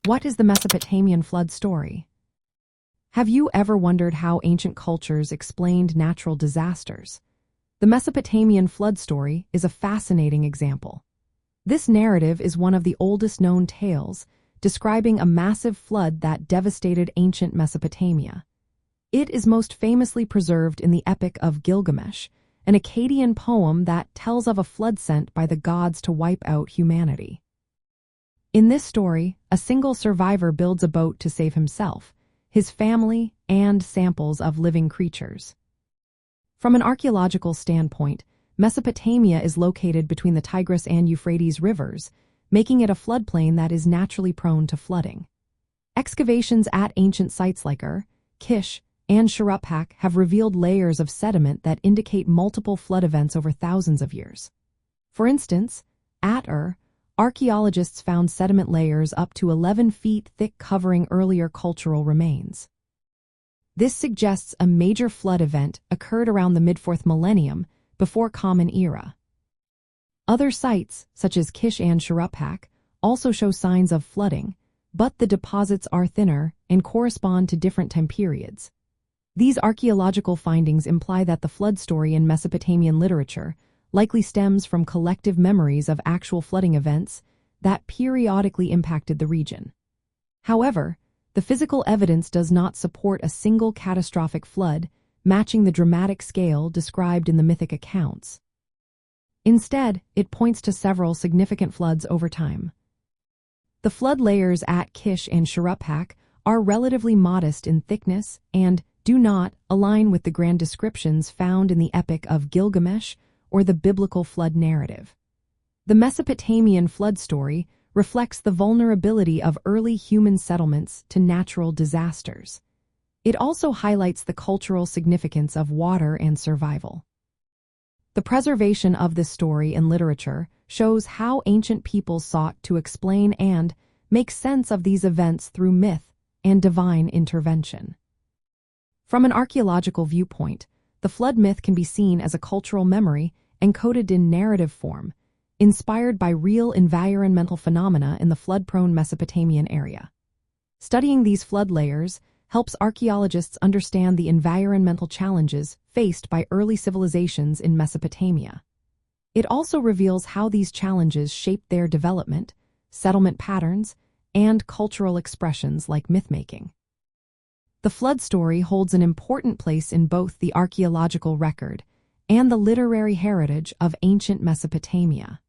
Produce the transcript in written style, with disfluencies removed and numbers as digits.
What is the Mesopotamian flood story? Have you ever wondered how ancient cultures explained natural disasters? The Mesopotamian flood story is a fascinating example. This narrative is one of the oldest known tales, describing a massive flood that devastated ancient Mesopotamia. It is most famously preserved in the Epic of Gilgamesh, an Akkadian poem that tells of a flood sent by the gods to wipe out humanity. In this story, a single survivor builds a boat to save himself, his family, and samples of living creatures. From an archaeological standpoint, Mesopotamia is located between the Tigris and Euphrates rivers, making it a floodplain that is naturally prone to flooding. Excavations at ancient sites like Kish and Shuruppak have revealed layers of sediment that indicate multiple flood events over thousands of years. For instance, at archaeologists found sediment layers up to 11 feet thick covering earlier cultural remains. This suggests a major flood event occurred around the mid-4th millennium before Common Era. Other sites, such as Kish and Shuruppak, also show signs of flooding, but the deposits are thinner and correspond to different time periods. These archaeological findings imply that the flood story in Mesopotamian literature likely stems from collective memories of actual flooding events that periodically impacted the region. However, the physical evidence does not support a single catastrophic flood, matching the dramatic scale described in the mythic accounts. Instead, it points to several significant floods over time. The flood layers at Kish and Shuruppak are relatively modest in thickness and do not align with the grand descriptions found in the Epic of Gilgamesh or the biblical flood narrative. The Mesopotamian flood story reflects the vulnerability of early human settlements to natural disasters. It also highlights the cultural significance of water and survival. The preservation of this story in literature shows how ancient peoples sought to explain and make sense of these events through myth and divine intervention. From an archaeological viewpoint, the flood myth can be seen as a cultural memory encoded in narrative form, inspired by real environmental phenomena in the flood-prone Mesopotamian area. Studying these flood layers helps archaeologists understand the environmental challenges faced by early civilizations in Mesopotamia. It also reveals how these challenges shaped their development, settlement patterns, and cultural expressions like mythmaking. The flood story holds an important place in both the archaeological record and the literary heritage of ancient Mesopotamia.